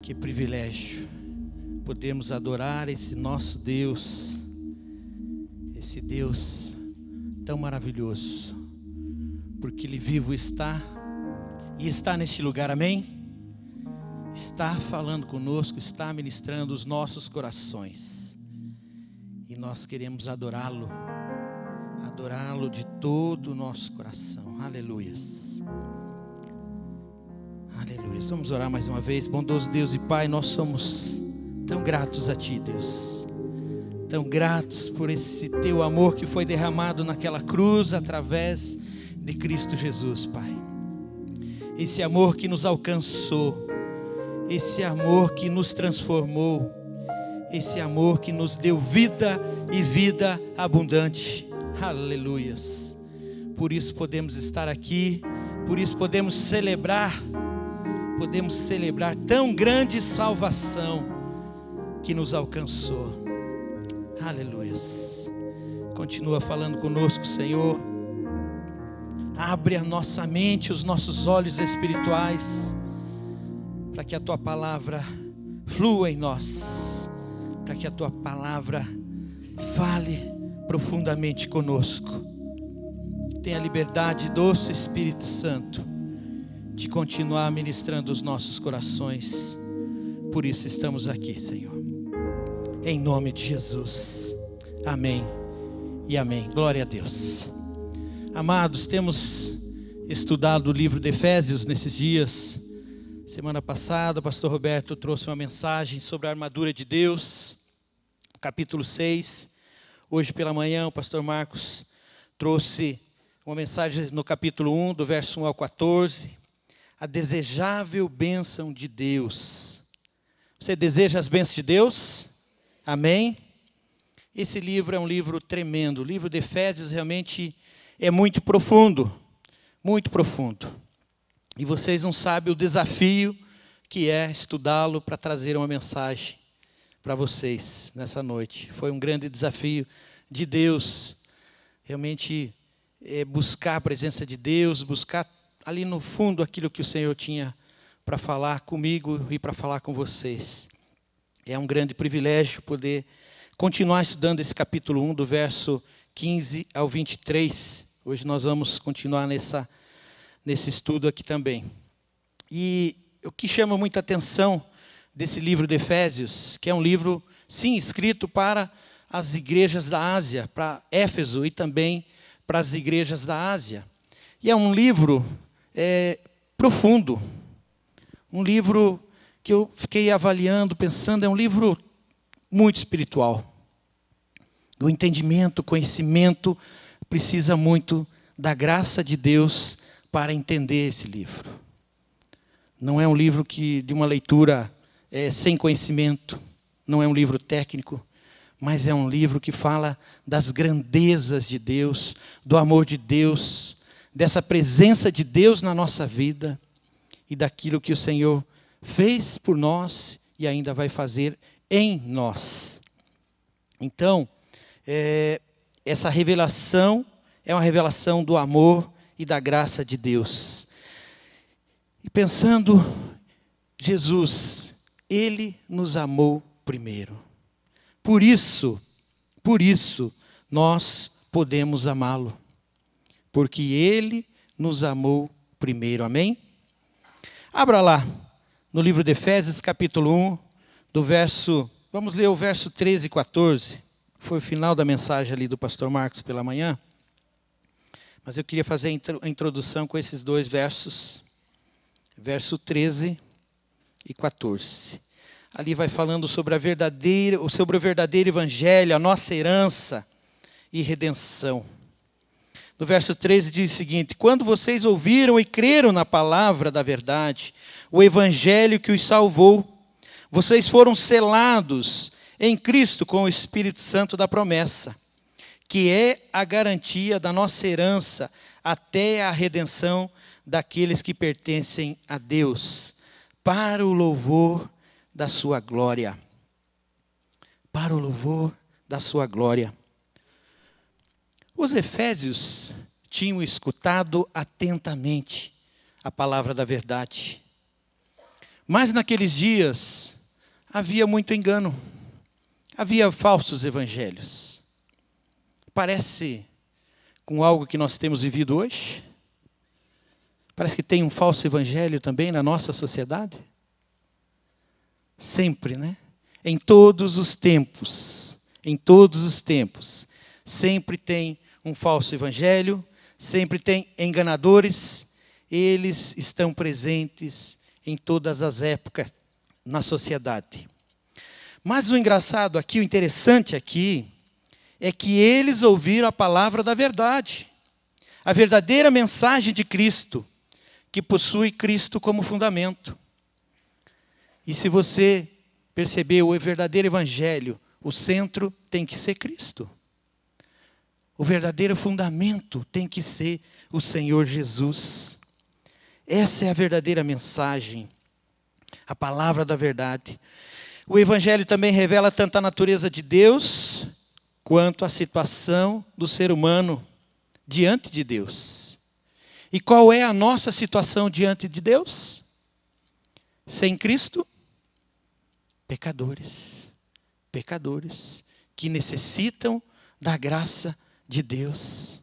Que privilégio podermos adorar esse nosso Deus, esse Deus tão maravilhoso, porque Ele vivo está e está neste lugar, amém? Está falando conosco, está ministrando os nossos corações e nós queremos adorá-lo, adorá-lo de todo o nosso coração, aleluias. Aleluia. Vamos orar mais uma vez. Bondoso Deus e Pai, nós somos tão gratos a Ti, Deus. Tão gratos por esse Teu amor que foi derramado naquela cruz através de Cristo Jesus, Pai. Esse amor que nos alcançou, esse amor que nos transformou, esse amor que nos deu vida e vida abundante. Aleluias. Por isso podemos estar aqui, por isso podemos celebrar tão grande salvação que nos alcançou. Aleluias. Continua falando conosco, Senhor. Abre a nossa mente, os nossos olhos espirituais, para que a Tua palavra flua em nós, para que a Tua palavra fale profundamente conosco. Tenha liberdade, doce Espírito Santo, de continuar ministrando os nossos corações. Por isso estamos aqui, Senhor. Em nome de Jesus. Amém e amém. Glória a Deus. Amados, temos estudado o livro de Efésios nesses dias. Semana passada o pastor Roberto trouxe uma mensagem sobre a armadura de Deus, capítulo 6. Hoje pela manhã o pastor Marcos trouxe uma mensagem no capítulo 1, do verso 1 ao 14. A desejável bênção de Deus. Você deseja as bênçãos de Deus? Amém? Esse livro é um livro tremendo. O livro de Efésios realmente é muito profundo. Muito profundo. E vocês não sabem o desafio que é estudá-lo para trazer uma mensagem para vocês nessa noite. Foi um grande desafio de Deus. Realmente buscar a presença de Deus, buscar ali no fundo aquilo que o Senhor tinha para falar comigo e para falar com vocês. É um grande privilégio poder continuar estudando esse capítulo 1, do verso 15 ao 23. Hoje nós vamos continuar nesse estudo aqui também. E o que chama muita atenção desse livro de Efésios, que é um livro, sim, escrito para as igrejas da Ásia, para Éfeso e também para as igrejas da Ásia. E é um livro profundo, um livro que eu fiquei avaliando, pensando, é um livro muito espiritual. O entendimento, o conhecimento precisa muito da graça de Deus para entender esse livro. Não é um livro de uma leitura sem conhecimento, não é um livro técnico, mas é um livro que fala das grandezas de Deus, do amor de Deus, dessa presença de Deus na nossa vida e daquilo que o Senhor fez por nós e ainda vai fazer em nós. Então, essa revelação é uma revelação do amor e da graça de Deus. E pensando, Jesus, Ele nos amou primeiro. Por isso, nós podemos amá-lo. Porque Ele nos amou primeiro, amém? Abra lá, no livro de Efésios, capítulo 1, vamos ler o verso 13 e 14. Foi o final da mensagem ali do pastor Marcos pela manhã. Mas eu queria fazer a introdução com esses dois versos, verso 13 e 14. Ali vai falando sobre o verdadeiro evangelho, a nossa herança e redenção. No verso 13 diz o seguinte: quando vocês ouviram e creram na palavra da verdade, o evangelho que os salvou, vocês foram selados em Cristo com o Espírito Santo da promessa, que é a garantia da nossa herança até a redenção daqueles que pertencem a Deus, para o louvor da sua glória. Para o louvor da sua glória. Os efésios tinham escutado atentamente a palavra da verdade, Mas naqueles dias havia muito engano, havia falsos evangelhos. Parece com algo que nós temos vivido hoje? Parece que tem um falso evangelho também na nossa sociedade? Sempre, né? Em todos os tempos, sempre tem um falso evangelho, sempre tem enganadores, eles estão presentes em todas as épocas na sociedade. Mas o engraçado aqui, o interessante aqui, é que eles ouviram a palavra da verdade, a verdadeira mensagem de Cristo, que possui Cristo como fundamento. E se você percebeu o verdadeiro evangelho, o centro tem que ser Cristo. O verdadeiro fundamento tem que ser o Senhor Jesus. Essa é a verdadeira mensagem, a palavra da verdade. O Evangelho também revela tanto a natureza de Deus, quanto a situação do ser humano diante de Deus. E qual é a nossa situação diante de Deus? Sem Cristo, pecadores. Pecadores que necessitam da graça de Deus.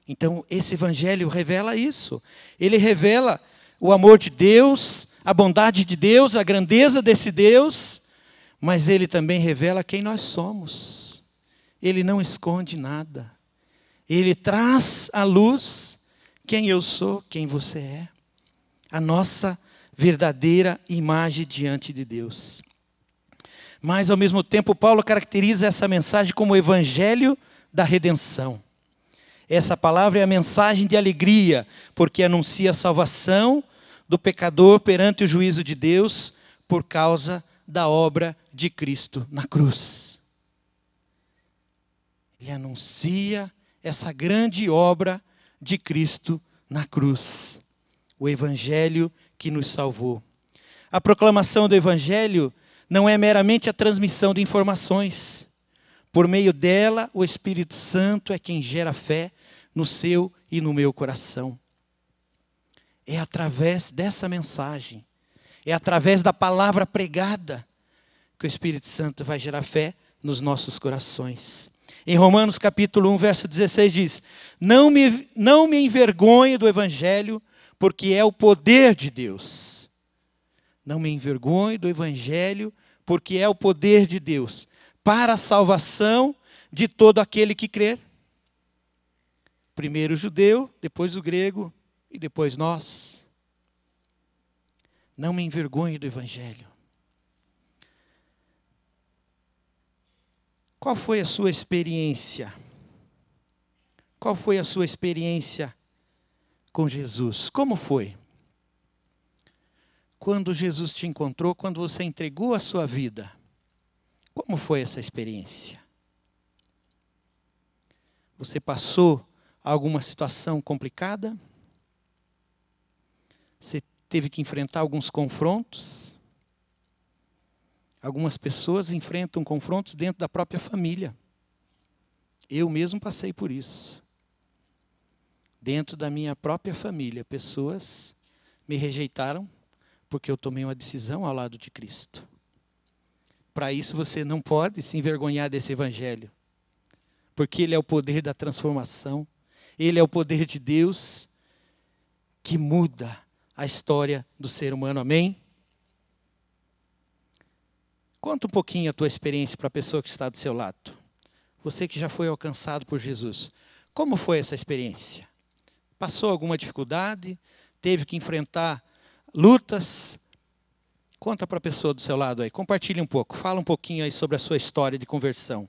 Então, esse evangelho revela isso. Ele revela o amor de Deus, a bondade de Deus, a grandeza desse Deus, mas ele também revela quem nós somos. Ele não esconde nada. Ele traz à luz quem eu sou, quem você é. A nossa verdadeira imagem diante de Deus. Mas, ao mesmo tempo, Paulo caracteriza essa mensagem como o evangelho da redenção. Essa palavra é a mensagem de alegria, porque anuncia a salvação do pecador perante o juízo de Deus por causa da obra de Cristo na cruz. Ele anuncia essa grande obra de Cristo na cruz. O evangelho que nos salvou. A proclamação do evangelho não é meramente a transmissão de informações. Por meio dela, o Espírito Santo é quem gera fé no seu e no meu coração. É através dessa mensagem, é através da palavra pregada, que o Espírito Santo vai gerar fé nos nossos corações. Em Romanos capítulo 1, verso 16 diz: não me envergonhe do Evangelho, porque é o poder de Deus. Não me envergonhe do Evangelho, porque é o poder de Deus, para a salvação de todo aquele que crer. Primeiro o judeu, depois o grego e depois nós. Não me envergonhe do Evangelho. Qual foi a sua experiência? Qual foi a sua experiência com Jesus? Como foi? Quando Jesus te encontrou, quando você entregou a sua vida, como foi essa experiência? Você passou alguma situação complicada? Você teve que enfrentar alguns confrontos? Algumas pessoas enfrentam confrontos dentro da própria família. Eu mesmo passei por isso. Dentro da minha própria família, pessoas me rejeitaram porque eu tomei uma decisão ao lado de Cristo. Para isso você não pode se envergonhar desse evangelho, porque ele é o poder da transformação, ele é o poder de Deus que muda a história do ser humano, amém? Conta um pouquinho a tua experiência para a pessoa que está do seu lado. Você que já foi alcançado por Jesus. Como foi essa experiência? Passou alguma dificuldade? Teve que enfrentar lutas? Conta para a pessoa do seu lado aí. Compartilhe um pouco. Fala um pouquinho aí sobre a sua história de conversão.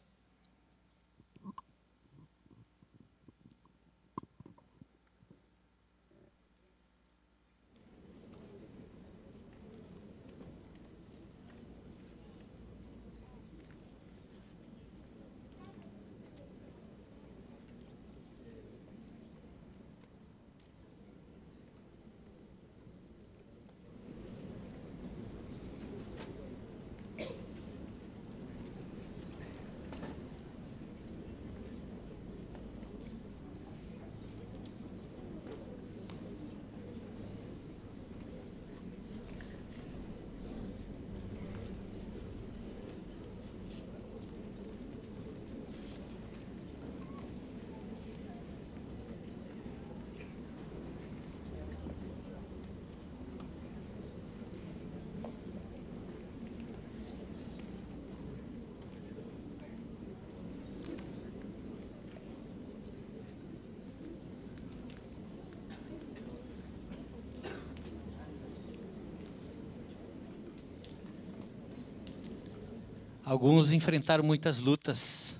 Alguns enfrentaram muitas lutas.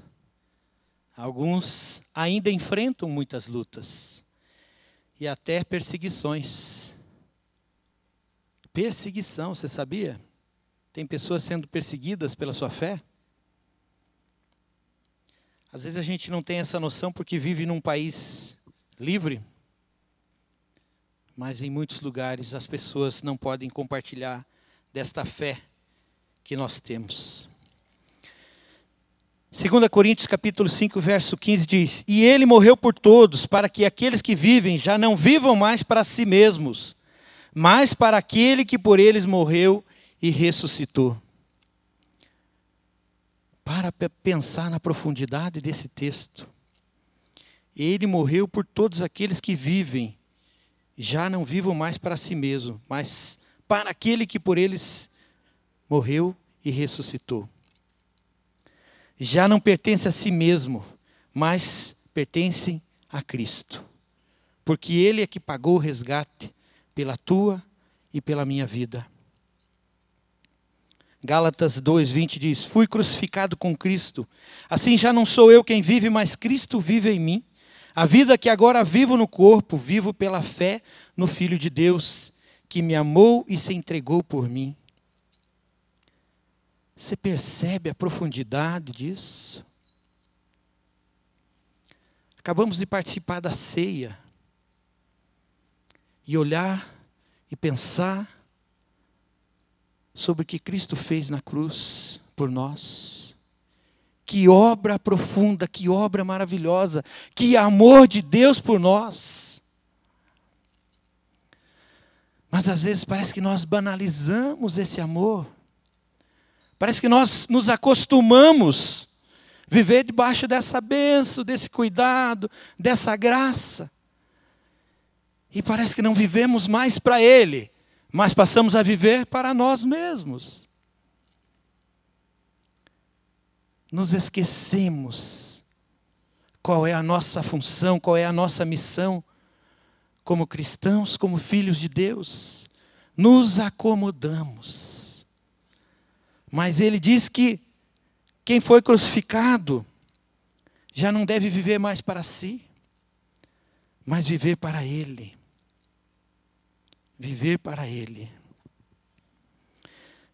Alguns ainda enfrentam muitas lutas. E até perseguições. Perseguição, você sabia? Tem pessoas sendo perseguidas pela sua fé. Às vezes a gente não tem essa noção porque vive num país livre. Mas em muitos lugares as pessoas não podem compartilhar desta fé que nós temos. 2 Coríntios capítulo 5, verso 15 diz: E ele morreu por todos, para que aqueles que vivem já não vivam mais para si mesmos, mas para aquele que por eles morreu e ressuscitou. Para pensar na profundidade desse texto. Ele morreu por todos aqueles que vivem, já não vivam mais para si mesmo, mas para aquele que por eles morreu e ressuscitou. Já não pertence a si mesmo, mas pertencem a Cristo. Porque Ele é que pagou o resgate pela tua e pela minha vida. Gálatas 2:20 diz: Fui crucificado com Cristo. Assim já não sou eu quem vive, mas Cristo vive em mim. A vida que agora vivo no corpo, vivo pela fé no Filho de Deus, que me amou e se entregou por mim. Você percebe a profundidade disso? Acabamos de participar da ceia. E olhar e pensar sobre o que Cristo fez na cruz por nós. Que obra profunda, que obra maravilhosa, que amor de Deus por nós. Mas às vezes parece que nós banalizamos esse amor. Parece que nós nos acostumamos a viver debaixo dessa bênção, desse cuidado, dessa graça. E parece que não vivemos mais para Ele, mas passamos a viver para nós mesmos. Nos esquecemos qual é a nossa função, qual é a nossa missão como cristãos, como filhos de Deus. Nos acomodamos. Mas ele diz que quem foi crucificado já não deve viver mais para si, mas viver para Ele. Viver para Ele.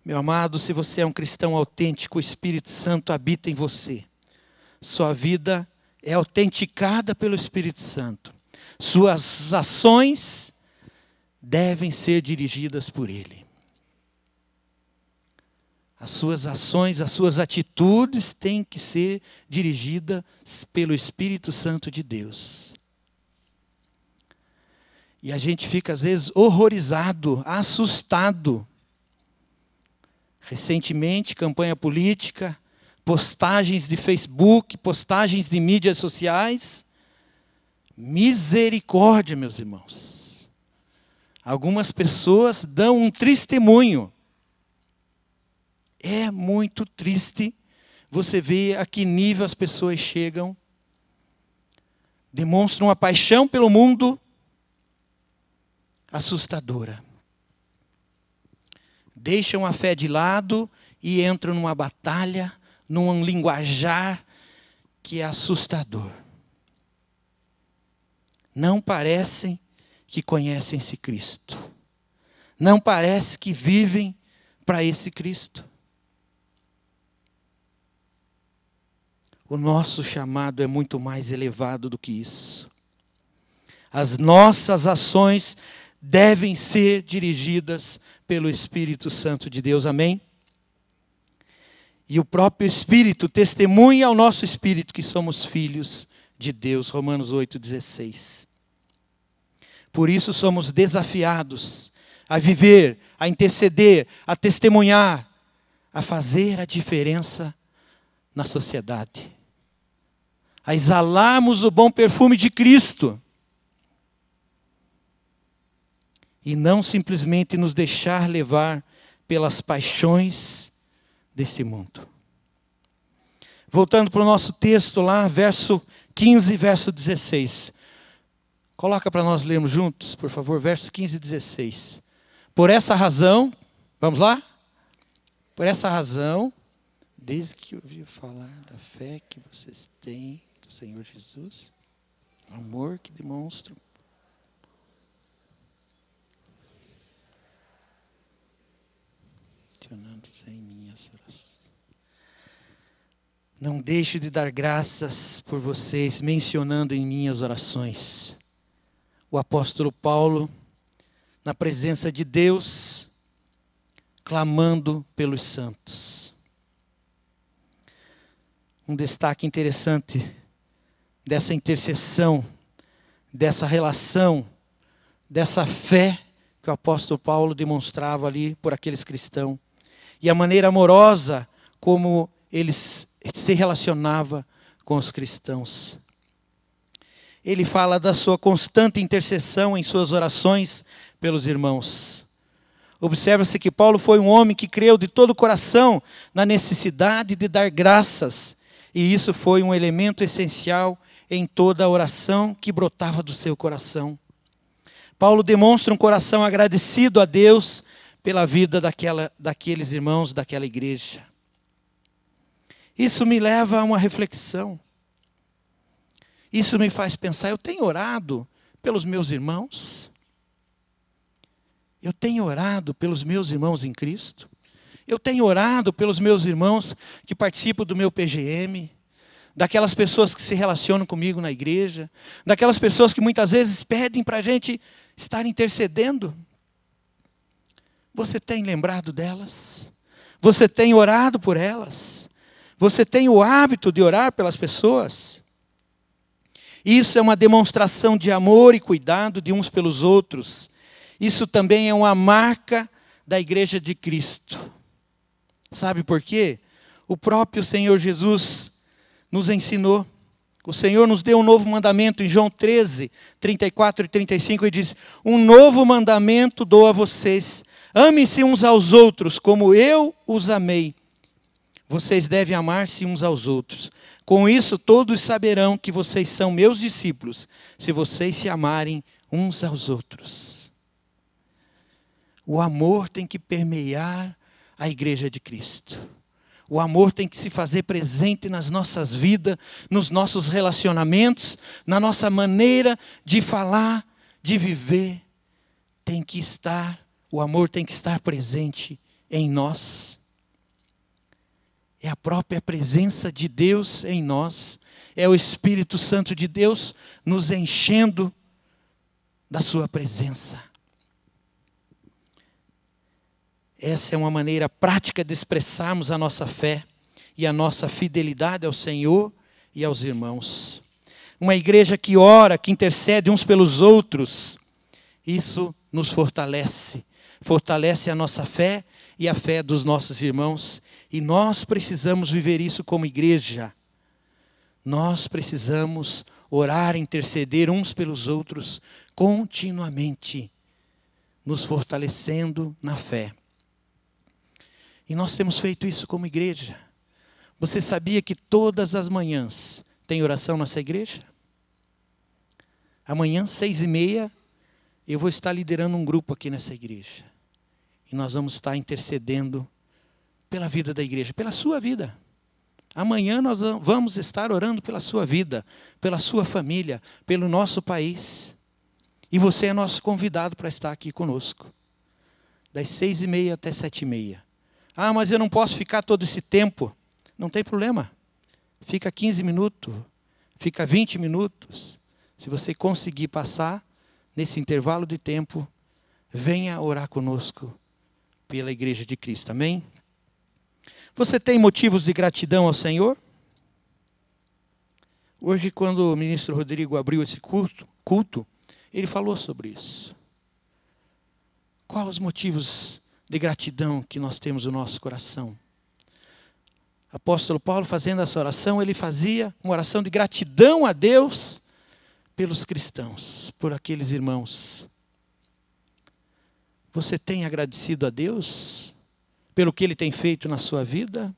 Meu amado, se você é um cristão autêntico, o Espírito Santo habita em você. Sua vida é autenticada pelo Espírito Santo. Suas ações devem ser dirigidas por Ele. As suas ações, as suas atitudes têm que ser dirigidas pelo Espírito Santo de Deus. E a gente fica às vezes horrorizado, assustado. Recentemente, campanha política, postagens de Facebook, postagens de mídias sociais. Misericórdia, meus irmãos. Algumas pessoas dão um testemunho. É muito triste você ver a que nível as pessoas chegam. Demonstram uma paixão pelo mundo assustadora. Deixam a fé de lado e entram numa batalha, num linguajar que é assustador. Não parecem que conhecem esse Cristo. Não parece que vivem para esse Cristo. O nosso chamado é muito mais elevado do que isso. As nossas ações devem ser dirigidas pelo Espírito Santo de Deus. Amém? E o próprio Espírito testemunha ao nosso espírito que somos filhos de Deus. Romanos 8,16. Por isso somos desafiados a viver, a interceder, a testemunhar, a fazer a diferença na sociedade. A exalarmos o bom perfume de Cristo. E não simplesmente nos deixar levar pelas paixões deste mundo. Voltando para o nosso texto lá, verso 15 e verso 16. Coloca para nós lermos juntos, por favor, verso 15 e 16. Por essa razão, vamos lá? Por essa razão, desde que ouvi falar da fé que vocês têm do Senhor Jesus, o amor que demonstram. Mencionando-se em minhas orações. Não deixe de dar graças por vocês, mencionando em minhas orações. O apóstolo Paulo, na presença de Deus, clamando pelos santos. Um destaque interessante dessa intercessão, dessa relação, dessa fé que o apóstolo Paulo demonstrava ali por aqueles cristãos. E a maneira amorosa como ele se relacionava com os cristãos. Ele fala da sua constante intercessão em suas orações pelos irmãos. Observa-se que Paulo foi um homem que creu de todo o coração na necessidade de dar graças. E isso foi um elemento essencial em toda a oração que brotava do seu coração. Paulo demonstra um coração agradecido a Deus pela vida daqueles irmãos, daquela igreja. Isso me leva a uma reflexão. Isso me faz pensar, eu tenho orado pelos meus irmãos? Eu tenho orado pelos meus irmãos em Cristo? Eu tenho orado pelos meus irmãos que participam do meu PGM? Daquelas pessoas que se relacionam comigo na igreja? Daquelas pessoas que muitas vezes pedem para a gente estar intercedendo? Você tem lembrado delas? Você tem orado por elas? Você tem o hábito de orar pelas pessoas? Isso é uma demonstração de amor e cuidado de uns pelos outros. Isso também é uma marca da igreja de Cristo. Sabe por quê? O próprio Senhor Jesus nos ensinou. O Senhor nos deu um novo mandamento em João 13, 34 e 35, e diz: um novo mandamento dou a vocês. Amem-se uns aos outros como eu os amei. Vocês devem amar-se uns aos outros. Com isso todos saberão que vocês são meus discípulos, se vocês se amarem uns aos outros. O amor tem que permear a igreja de Cristo. O amor tem que se fazer presente nas nossas vidas, nos nossos relacionamentos, na nossa maneira de falar, de viver. Tem que estar, o amor tem que estar presente em nós. É a própria presença de Deus em nós. É o Espírito Santo de Deus nos enchendo da sua presença. Essa é uma maneira prática de expressarmos a nossa fé e a nossa fidelidade ao Senhor e aos irmãos. Uma igreja que ora, que intercede uns pelos outros, isso nos fortalece. Fortalece a nossa fé e a fé dos nossos irmãos. E nós precisamos viver isso como igreja. Nós precisamos orar, interceder uns pelos outros continuamente, nos fortalecendo na fé. E nós temos feito isso como igreja. Você sabia que todas as manhãs tem oração nessa igreja? Amanhã, 6h30, eu vou estar liderando um grupo aqui nessa igreja. E nós vamos estar intercedendo pela vida da igreja, pela sua vida. Amanhã nós vamos estar orando pela sua vida, pela sua família, pelo nosso país. E você é nosso convidado para estar aqui conosco. Das 6h30 até 7h30. Ah, mas eu não posso ficar todo esse tempo. Não tem problema. Fica 15 minutos, fica 20 minutos. Se você conseguir passar nesse intervalo de tempo, venha orar conosco pela igreja de Cristo. Amém? Você tem motivos de gratidão ao Senhor? Hoje, quando o ministro Rodrigo abriu esse culto, ele falou sobre isso. Quais os motivos de gratidão que nós temos no nosso coração? Apóstolo Paulo, fazendo essa oração, ele fazia uma oração de gratidão a Deus pelos cristãos, por aqueles irmãos. Você tem agradecido a Deus pelo que Ele tem feito na sua vida?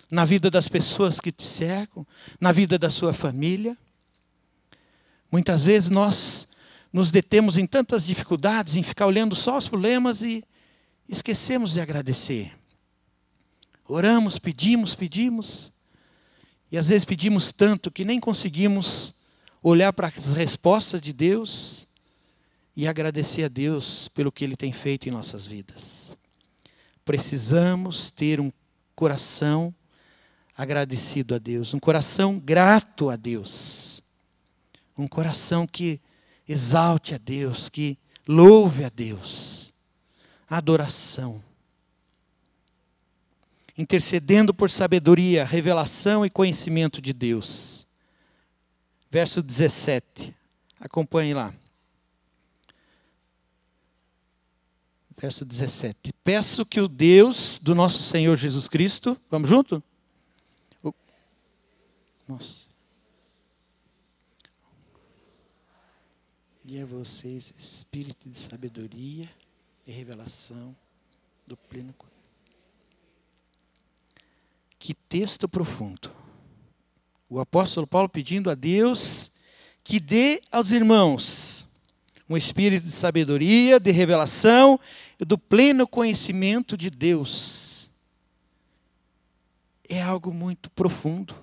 Na vida das pessoas que te cercam? Na vida da sua família? Muitas vezes nós nos detemos em tantas dificuldades, em ficar olhando só os problemas e esquecemos de agradecer. Oramos, pedimos. E às vezes pedimos tanto que nem conseguimos olhar para as respostas de Deus e agradecer a Deus pelo que Ele tem feito em nossas vidas. Precisamos ter um coração agradecido a Deus, um coração grato a Deus, um coração que exalte a Deus, que louve a Deus. Adoração. Intercedendo por sabedoria, revelação e conhecimento de Deus. Verso 17. Acompanhe lá. Verso 17. Peço que o Deus do nosso Senhor Jesus Cristo... Vamos junto? Nossa. E a vocês espírito de sabedoria e revelação do pleno conhecimento. Que texto profundo. O apóstolo Paulo pedindo a Deus que dê aos irmãos um espírito de sabedoria, de revelação e do pleno conhecimento de Deus. É algo muito profundo.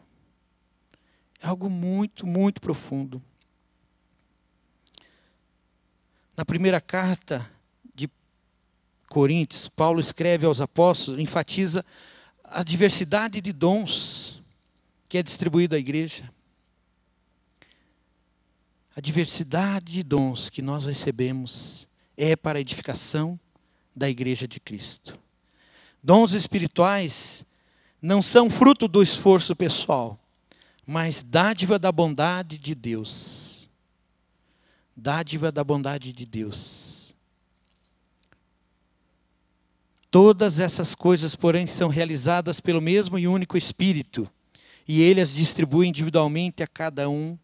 É algo muito, muito profundo. Na primeira carta de Coríntios, Paulo escreve aos apóstolos, enfatiza a diversidade de dons que é distribuída à igreja. A diversidade de dons que nós recebemos é para a edificação da igreja de Cristo. Dons espirituais não são fruto do esforço pessoal, mas dádiva da bondade de Deus. Dádiva da bondade de Deus. Todas essas coisas, porém, são realizadas pelo mesmo e único Espírito, e Ele as distribui individualmente a cada um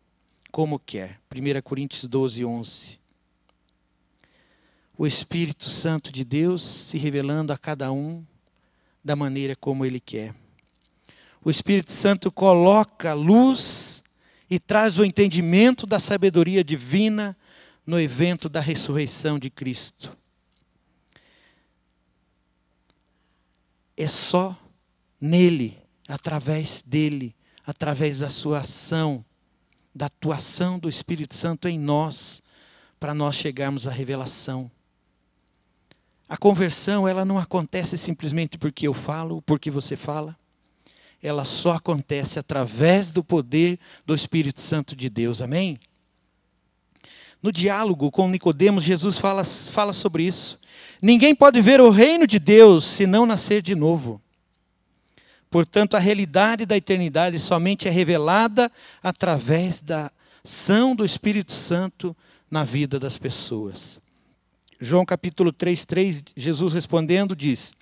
como quer. 1 Coríntios 12, 11. O Espírito Santo de Deus se revelando a cada um da maneira como Ele quer. O Espírito Santo coloca luz e traz o entendimento da sabedoria divina no evento da ressurreição de Cristo. É só nele, através dele, através da sua ação, da atuação do Espírito Santo em nós, para nós chegarmos à revelação. A conversão, ela não acontece simplesmente porque eu falo, porque você fala. Ela só acontece através do poder do Espírito Santo de Deus. Amém? No diálogo com Nicodemos, Jesus fala sobre isso. Ninguém pode ver o reino de Deus se não nascer de novo. Portanto, a realidade da eternidade somente é revelada através da ação do Espírito Santo na vida das pessoas. João capítulo 3, Jesus respondendo diz: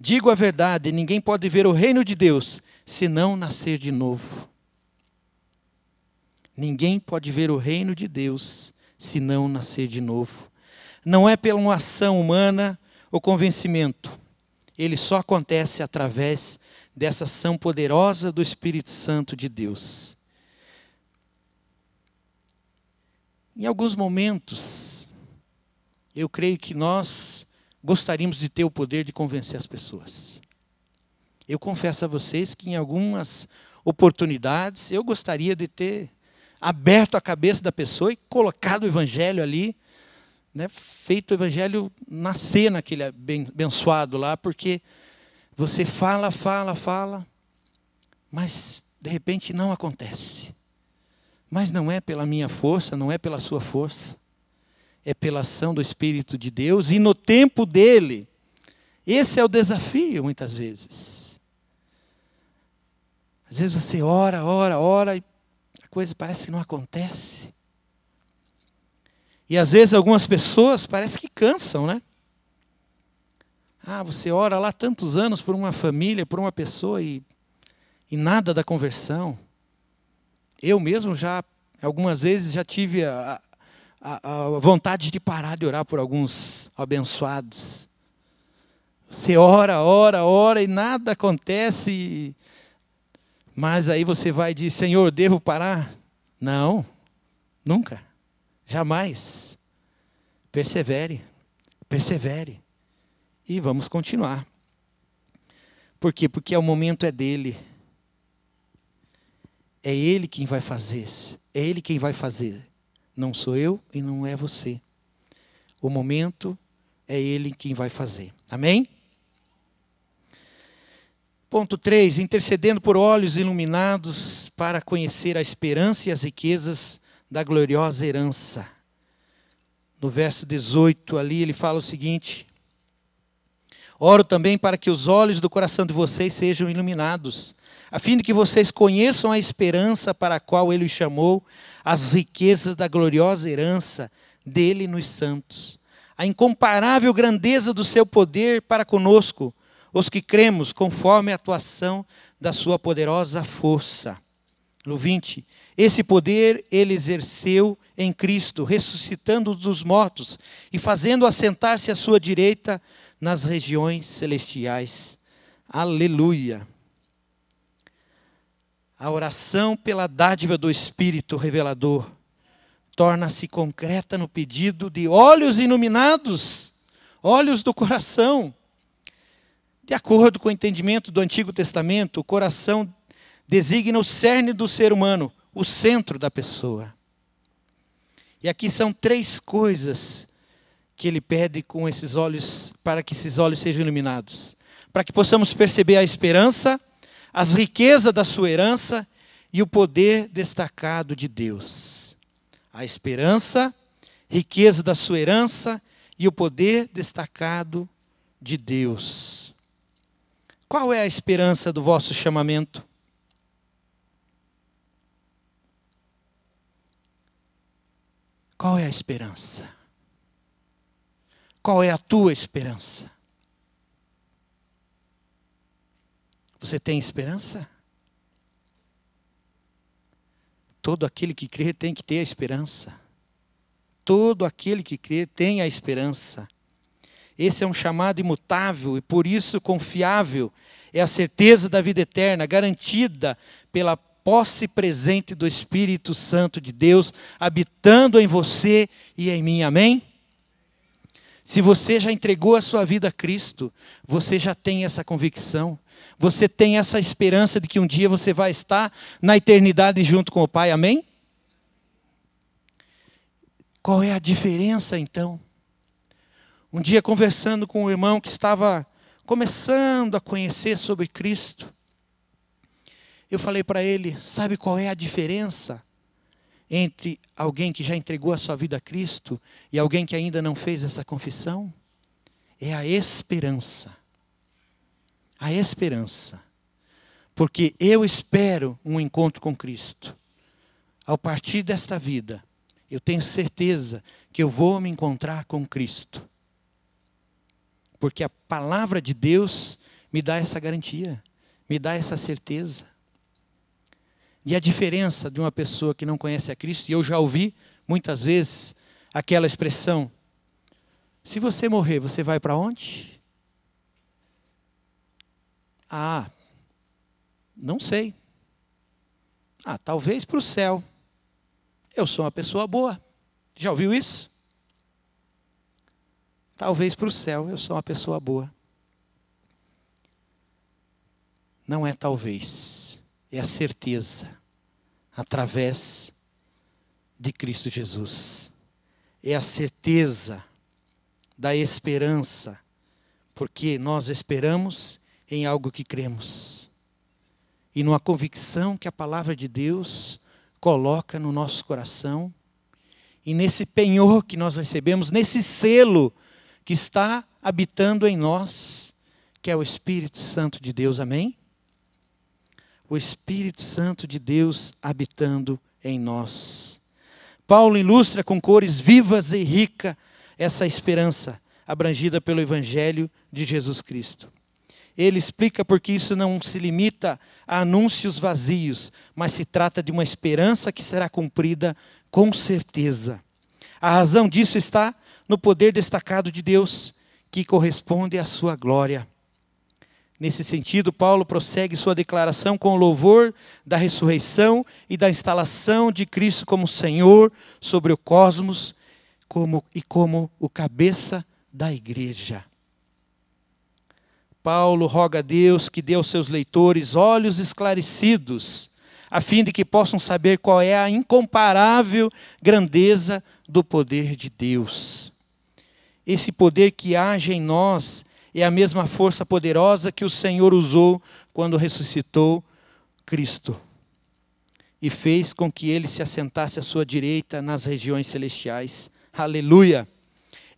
digo a verdade, ninguém pode ver o reino de Deus se não nascer de novo. Ninguém pode ver o reino de Deus se não nascer de novo. Não é pela uma ação humana ou convencimento. Ele só acontece através dessa ação poderosa do Espírito Santo de Deus. Em alguns momentos, eu creio que nós gostaríamos de ter o poder de convencer as pessoas. Eu confesso a vocês que em algumas oportunidades eu gostaria de ter aberto a cabeça da pessoa e colocado o evangelho ali, né, feito o evangelho nascer naquele abençoado lá, porque você fala, mas de repente não acontece. Mas não é pela minha força, não é pela sua força, é pela ação do Espírito de Deus e no tempo dele. Esse é o desafio muitas vezes. Às vezes você ora e a coisa parece que não acontece. E às vezes algumas pessoas parece que cansam, né? Você ora lá tantos anos por uma família, por uma pessoa e nada da conversão. Eu mesmo já, algumas vezes, já tive a vontade de parar de orar por alguns abençoados. Você ora e nada acontece. Mas aí você vai e diz: Senhor, devo parar? Não, nunca, jamais. Persevere. E vamos continuar. Por quê? Porque o momento é dele. É ele quem vai fazer. É ele quem vai fazer. Não sou eu e não é você. O momento é ele quem vai fazer. Amém? Ponto 3. Intercedendo por olhos iluminados para conhecer a esperança e as riquezas da gloriosa herança. No verso 18 ali ele fala o seguinte: oro também para que os olhos do coração de vocês sejam iluminados, a fim de que vocês conheçam a esperança para a qual ele os chamou, as riquezas da gloriosa herança dele nos santos, a incomparável grandeza do seu poder para conosco, os que cremos, conforme a atuação da sua poderosa força. No 20, esse poder ele exerceu em Cristo, ressuscitando dos mortos e fazendo assentar-se à sua direita nas regiões celestiais. Aleluia! A oração pela dádiva do Espírito revelador torna-se concreta no pedido de olhos iluminados, olhos do coração. De acordo com o entendimento do Antigo Testamento, o coração designa o cerne do ser humano, o centro da pessoa. E aqui são 3 coisas que ele pede com esses olhos, para que esses olhos sejam iluminados. Para que possamos perceber a esperança, as riquezas da sua herança e o poder destacado de Deus. A esperança, riqueza da sua herança e o poder destacado de Deus. Qual é a esperança do vosso chamamento? Qual é a esperança? Qual é a tua esperança? Você tem esperança? Todo aquele que crê tem que ter a esperança. Todo aquele que crê tem a esperança. Esse é um chamado imutável e por isso confiável. É a certeza da vida eterna, garantida pela posse presente do Espírito Santo de Deus, habitando em você e em mim. Amém? Se você já entregou a sua vida a Cristo, você já tem essa convicção. Você tem essa esperança de que um dia você vai estar na eternidade junto com o Pai. Amém? Qual é a diferença então? Um dia conversando com um irmão que estava começando a conhecer sobre Cristo, eu falei para ele, sabe qual é a diferença entre alguém que já entregou a sua vida a Cristo e alguém que ainda não fez essa confissão? É a esperança. A esperança. Porque eu espero um encontro com Cristo. Ao partir desta vida, eu tenho certeza que eu vou me encontrar com Cristo. Porque a palavra de Deus me dá essa garantia, me dá essa certeza. E a diferença de uma pessoa que não conhece a Cristo, e eu já ouvi muitas vezes aquela expressão, se você morrer, você vai para onde? Ah, não sei. Ah, talvez para o céu. Eu sou uma pessoa boa. Já ouviu isso? Talvez para o céu, eu sou uma pessoa boa. Não é talvez, é a certeza, através de Cristo Jesus. É a certeza da esperança, porque nós esperamos em algo que cremos. E numa convicção que a palavra de Deus coloca no nosso coração, e nesse penhor que nós recebemos, nesse selo que está habitando em nós, que é o Espírito Santo de Deus, amém? O Espírito Santo de Deus habitando em nós. Paulo ilustra com cores vivas e ricas essa esperança abrangida pelo Evangelho de Jesus Cristo. Ele explica porque isso não se limita a anúncios vazios, mas se trata de uma esperança que será cumprida com certeza. A razão disso está no poder destacado de Deus, que corresponde à sua glória. Nesse sentido, Paulo prossegue sua declaração com o louvor da ressurreição e da instalação de Cristo como Senhor sobre o cosmos como o cabeça da igreja. Paulo roga a Deus que dê aos seus leitores olhos esclarecidos, a fim de que possam saber qual é a incomparável grandeza do poder de Deus. Esse poder que age em nós é a mesma força poderosa que o Senhor usou quando ressuscitou Cristo e fez com que ele se assentasse à sua direita nas regiões celestiais. Aleluia!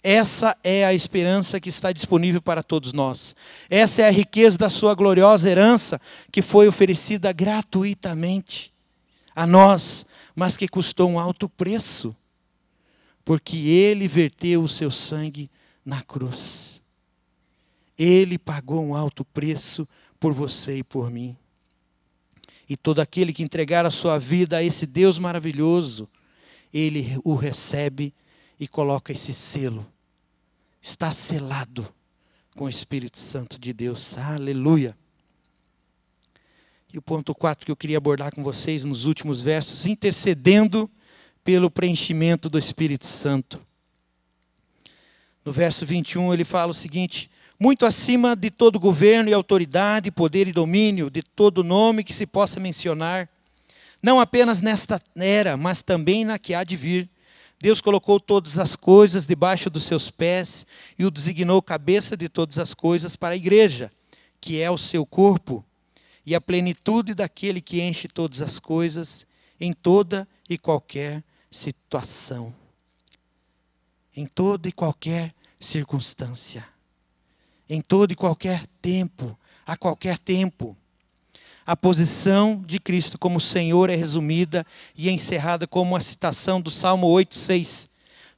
Essa é a esperança que está disponível para todos nós. Essa é a riqueza da sua gloriosa herança que foi oferecida gratuitamente a nós, mas que custou um alto preço, porque ele verteu o seu sangue na cruz. Ele pagou um alto preço por você e por mim. E todo aquele que entregar a sua vida a esse Deus maravilhoso, ele o recebe e coloca esse selo. Está selado com o Espírito Santo de Deus. Aleluia. E o ponto 4 que eu queria abordar com vocês nos últimos versos, intercedendo pelo preenchimento do Espírito Santo. No verso 21 ele fala o seguinte: muito acima de todo governo e autoridade, poder e domínio, de todo nome que se possa mencionar, não apenas nesta era, mas também na que há de vir, Deus colocou todas as coisas debaixo dos seus pés e o designou cabeça de todas as coisas para a igreja, que é o seu corpo, e a plenitude daquele que enche todas as coisas em toda e qualquer situação, em toda e qualquer circunstância, em todo e qualquer tempo, a qualquer tempo. A posição de Cristo como Senhor é resumida e encerrada como uma citação do Salmo 8:6.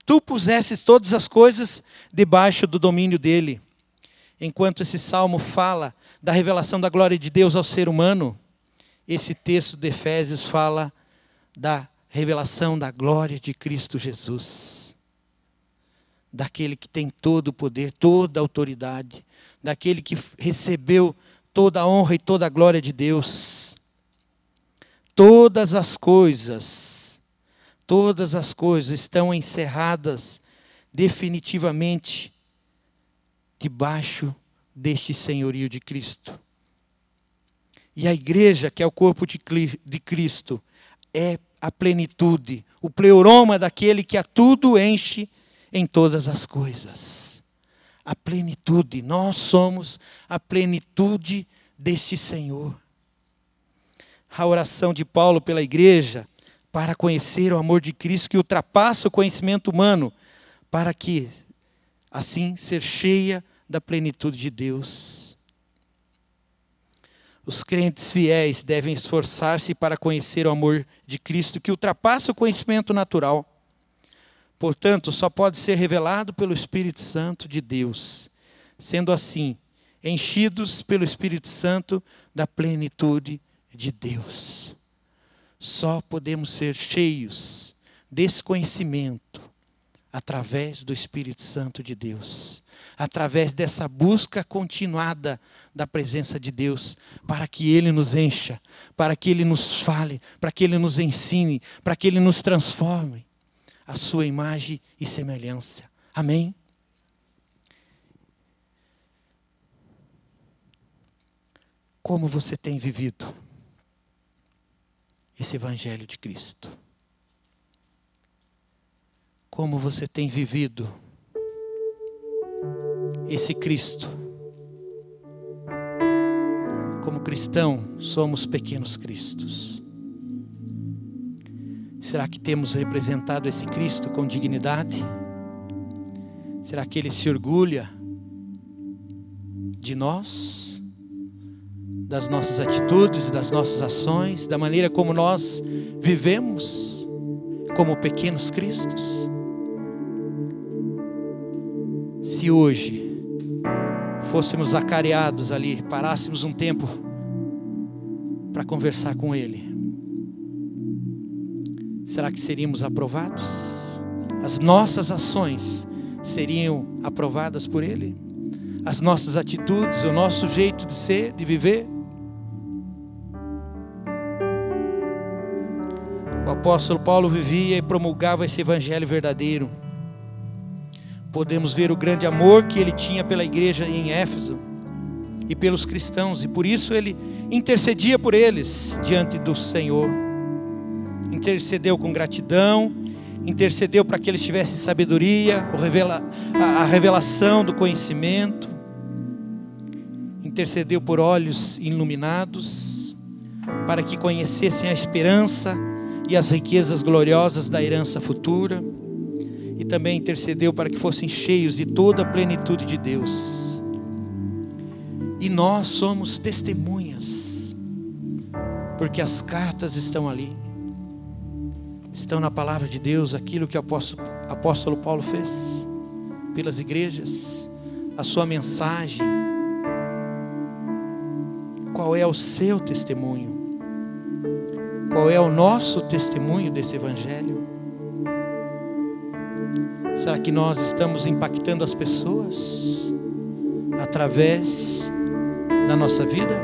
Tu pusesses todas as coisas debaixo do domínio dele. Enquanto esse salmo fala da revelação da glória de Deus ao ser humano, esse texto de Efésios fala da revelação da glória de Cristo Jesus. Daquele que tem todo o poder, toda a autoridade, daquele que recebeu toda a honra e toda a glória de Deus. Todas as coisas estão encerradas definitivamente debaixo deste senhorio de Cristo. E a igreja, que é o corpo de Cristo, é a plenitude, o pleuroma daquele que a tudo enche em todas as coisas. A plenitude, nós somos a plenitude deste Senhor. A oração de Paulo pela igreja, para conhecer o amor de Cristo que ultrapassa o conhecimento humano, para que, assim, ser cheia da plenitude de Deus. Os crentes fiéis devem esforçar-se para conhecer o amor de Cristo que ultrapassa o conhecimento natural. Portanto, só pode ser revelado pelo Espírito Santo de Deus. Sendo assim, enchidos pelo Espírito Santo da plenitude de Deus. Só podemos ser cheios desse conhecimento através do Espírito Santo de Deus. Através dessa busca continuada da presença de Deus, para que Ele nos encha, para que Ele nos fale, para que Ele nos ensine, para que Ele nos transforme a sua imagem e semelhança. Amém? Como você tem vivido esse Evangelho de Cristo? Como você tem vivido esse Cristo? Como cristão, somos pequenos cristos. Será que temos representado esse Cristo com dignidade? Será que Ele se orgulha de nós? Das nossas atitudes, das nossas ações, da maneira como nós vivemos como pequenos cristos? Se hoje fôssemos acareados ali, parássemos um tempo para conversar com Ele, será que seríamos aprovados? As nossas ações seriam aprovadas por Ele? As nossas atitudes, o nosso jeito de ser, de viver? O apóstolo Paulo vivia e promulgava esse evangelho verdadeiro. Podemos ver o grande amor que ele tinha pela igreja em Éfeso. e pelos cristãos, e por isso ele intercedia por eles diante do Senhor. Intercedeu com gratidão, intercedeu para que eles tivessem sabedoria, a revelação do conhecimento, intercedeu por olhos iluminados, para que conhecessem a esperança e as riquezas gloriosas da herança futura, e também intercedeu para que fossem cheios de toda a plenitude de Deus. E nós somos testemunhas, porque as cartas estão ali, estão na palavra de Deus, aquilo que o apóstolo Paulo fez pelas igrejas, a sua mensagem. Qual é o seu testemunho? Qual é o nosso testemunho desse evangelho? Será que nós estamos impactando as pessoas através da nossa vida?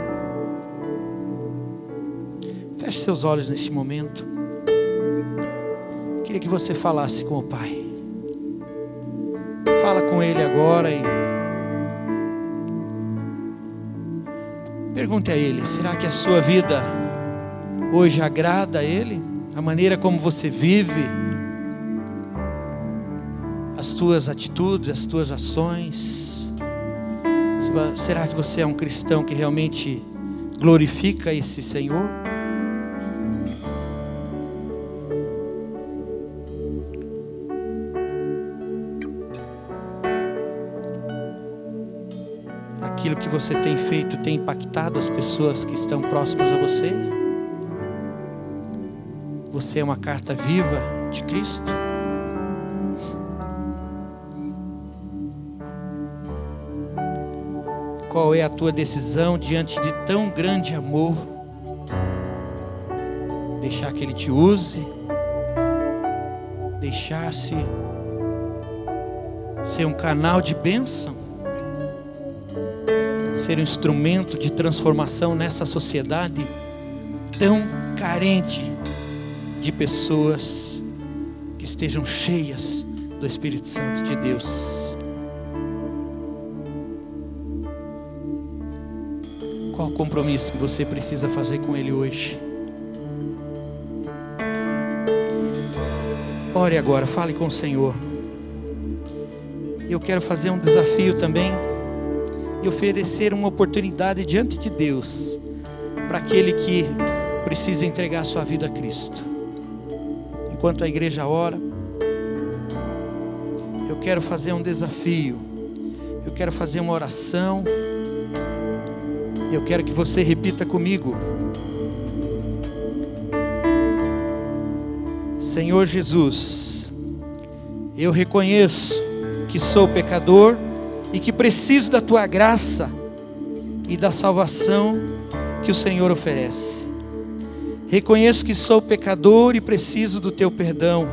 Feche seus olhos neste momento. Queria que você falasse com o Pai. Fala com Ele agora e pergunte a Ele: será que a sua vida hoje agrada a Ele? A maneira como você vive, as tuas atitudes, as tuas ações. Será que você é um cristão que realmente glorifica esse Senhor? Aquilo que você tem feito tem impactado as pessoas que estão próximas a você? Você é uma carta viva de Cristo? Qual é a tua decisão diante de tão grande amor? Deixar que Ele te use? Deixar-se ser um canal de bênção? Ser um instrumento de transformação nessa sociedade tão carente de pessoas que estejam cheias do Espírito Santo de Deus? Qual o compromisso que você precisa fazer com Ele hoje? Ore agora, fale com o Senhor. Eu quero fazer um desafio também e oferecer uma oportunidade diante de Deus para aquele que precisa entregar a sua vida a Cristo. Enquanto a igreja ora, eu quero fazer um desafio, eu quero fazer uma oração, eu quero que você repita comigo: Senhor Jesus, eu reconheço que sou pecador e que preciso da Tua graça e da salvação que o Senhor oferece. Reconheço que sou pecador e preciso do Teu perdão.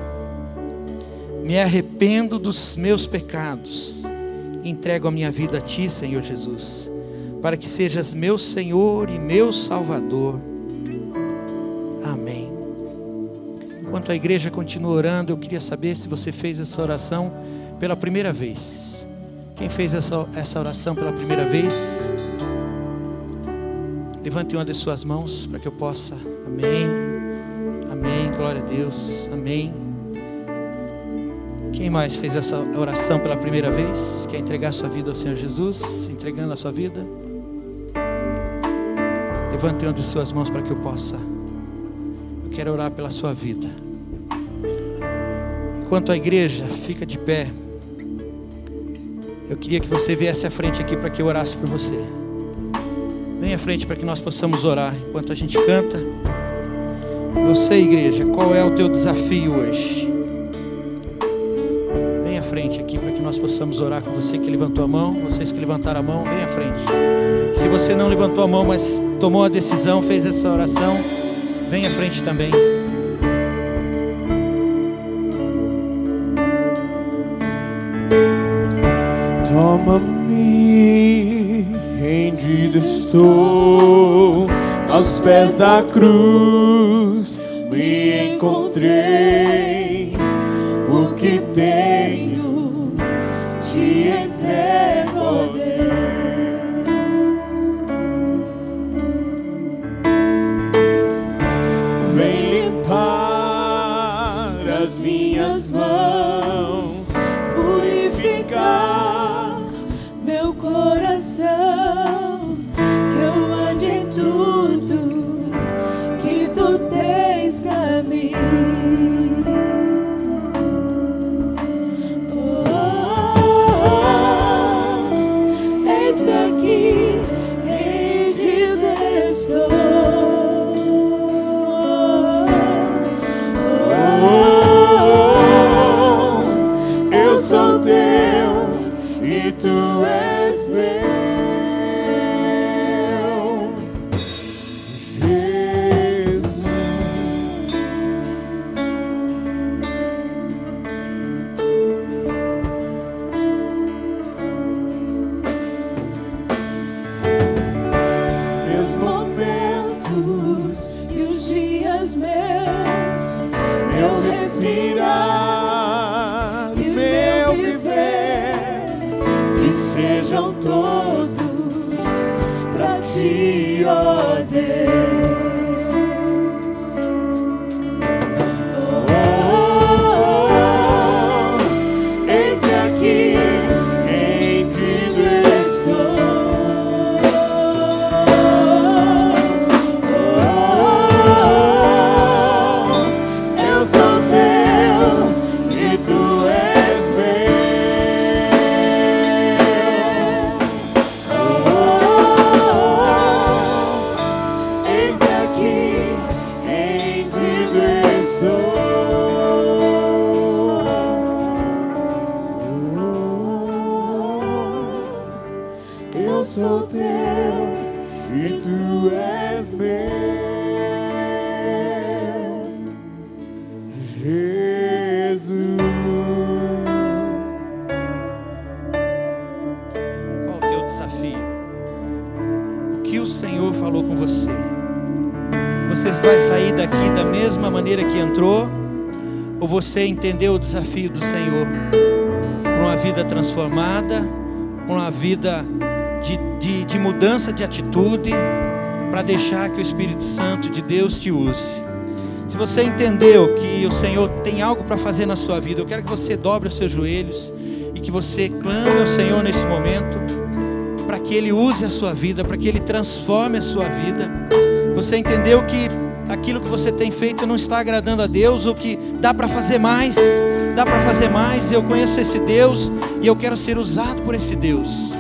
Me arrependo dos meus pecados. Entrego a minha vida a Ti, Senhor Jesus, para que sejas meu Senhor e meu Salvador. Amém. Enquanto a igreja continua orando, eu queria saber se você fez essa oração pela primeira vez. Quem fez essa oração pela primeira vez? Levante uma de suas mãos para que eu possa. Amém. Amém. Glória a Deus. Amém. Quem mais fez essa oração pela primeira vez? Quer entregar sua vida ao Senhor Jesus? Entregando a sua vida? Levante uma de suas mãos para que eu possa. Eu quero orar pela sua vida. Enquanto a igreja fica de pé, eu queria que você viesse à frente aqui para que eu orasse por você. Vem à frente para que nós possamos orar enquanto a gente canta. Você, igreja, qual é o teu desafio hoje? Vem à frente aqui para que nós possamos orar com você que levantou a mão. Vocês que levantaram a mão, vem à frente. Se você não levantou a mão, mas tomou a decisão, fez essa oração, vem à frente também. Toma-me, rendido estou, aos pés da cruz me encontrei, o que tenho te entrego, ó Deus. minhas mãos, purificar meu coração, que eu ande em tudo que tu tens pra mim. Eis-me aqui, rendido estou. Eu sou teu e tu és meu, Jesus. Meus momentos e os dias meus, meu respirar e meu viver, que sejam todos pra ti, ó Deus. Eis-me aqui, rendido estou. Eu sou teu e tu és meu. Eis-me aqui, rendido estou. Eu sou teu e tu és meu, Jesus. Qual o teu desafio? O que o Senhor falou com você? Você vai sair daqui da mesma maneira que entrou? Ou você entendeu o desafio do Senhor para uma vida transformada, para uma vida de mudança de atitude, para deixar que o Espírito Santo de Deus te use? Se você entendeu que o Senhor tem algo para fazer na sua vida, eu quero que você dobre os seus joelhos e que você clame ao Senhor nesse momento, para que Ele use a sua vida, para que Ele transforme a sua vida. Você entendeu que aquilo que você tem feito não está agradando a Deus, ou que dá para fazer mais, eu conheço esse Deus e eu quero ser usado por esse Deus.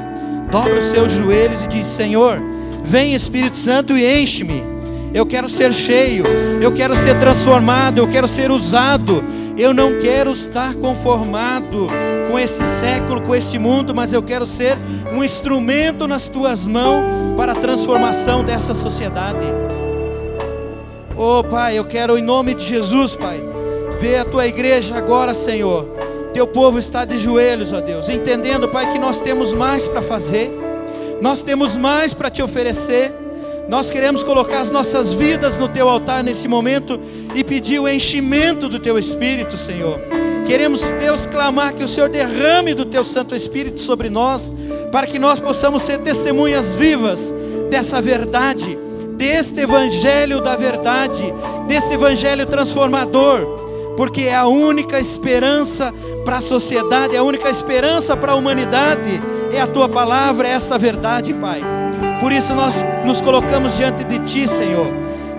Dobra os seus joelhos e diz: Senhor, vem Espírito Santo e enche-me. Eu quero ser cheio, eu quero ser transformado, eu quero ser usado. Eu não quero estar conformado com este século, com este mundo, mas eu quero ser um instrumento nas tuas mãos para a transformação dessa sociedade. Oh Pai, eu quero em nome de Jesus, Pai, ver a tua igreja agora, Senhor. Teu povo está de joelhos, ó Deus, entendendo, Pai, que nós temos mais para fazer, nós temos mais para te oferecer. Nós queremos colocar as nossas vidas no teu altar nesse momento e pedir o enchimento do teu Espírito, Senhor. Queremos, Deus, clamar que o Senhor derrame do teu Santo Espírito sobre nós, para que nós possamos ser testemunhas vivas dessa verdade, deste evangelho da verdade, desse evangelho transformador, porque é a única esperança para a sociedade, é a única esperança para a humanidade, é a tua palavra, é essa verdade, Pai. Por isso nós nos colocamos diante de ti, Senhor,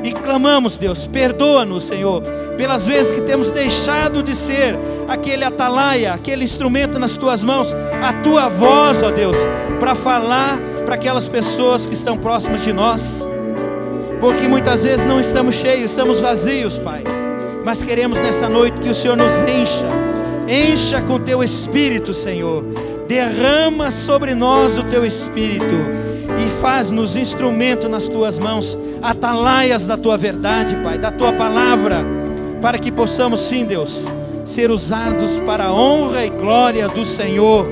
e clamamos, Deus, perdoa-nos, Senhor, pelas vezes que temos deixado de ser aquele atalaia, aquele instrumento nas tuas mãos, a tua voz, ó Deus, para falar para aquelas pessoas que estão próximas de nós, porque muitas vezes não estamos cheios, estamos vazios, Pai, mas queremos nessa noite que o Senhor nos encha com teu Espírito, Senhor. Derrama sobre nós o teu Espírito e faz-nos instrumento nas tuas mãos, atalaias da tua verdade, Pai, da tua palavra, para que possamos, sim, Deus, ser usados para a honra e glória do Senhor,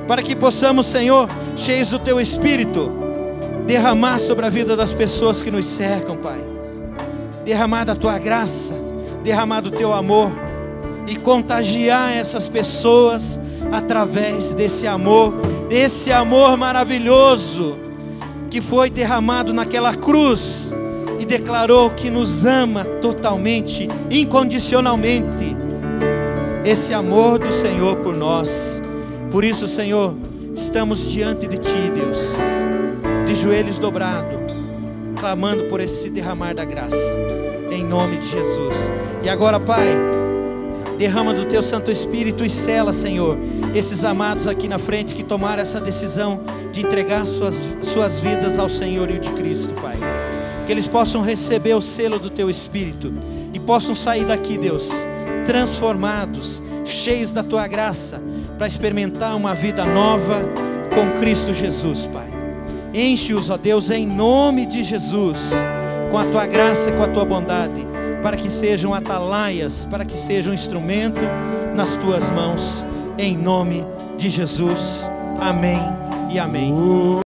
para que possamos, Senhor, cheios do teu Espírito, derramar sobre a vida das pessoas que nos cercam, Pai, derramar da tua graça, derramar do teu amor e contagiar essas pessoas através desse amor maravilhoso que foi derramado naquela cruz e declarou que nos ama totalmente, incondicionalmente. esse amor do Senhor por nós. Por isso, Senhor, estamos diante de Ti, Deus, de joelhos dobrados, clamando por esse derramar da graça, em nome de Jesus. E agora, Pai, derrama do Teu Santo Espírito e sela, Senhor, esses amados aqui na frente que tomaram essa decisão de entregar suas vidas ao Senhor e o de Cristo, Pai. Que eles possam receber o selo do Teu Espírito e possam sair daqui, Deus, transformados, cheios da Tua graça, para experimentar uma vida nova com Cristo Jesus, Pai. Enche-os, ó Deus, em nome de Jesus, com a Tua graça e com a Tua bondade, para que sejam atalaias, para que sejam instrumento nas Tuas mãos, em nome de Jesus. Amém e amém.